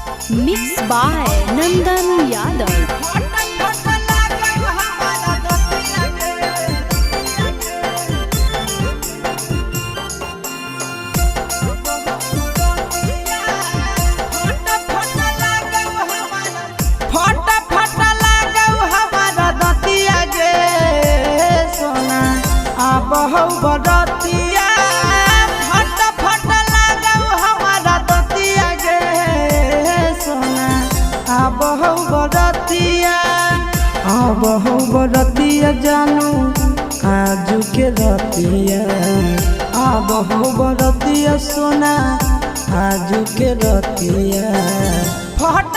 Mixed by Nandan Yadav. बहु बरतिया फट फट लागौ हमारा दतिया गे सोना बहु बरतिया जानू आजू के रतिया बहु बरतिया सोना आजू के रतिया फट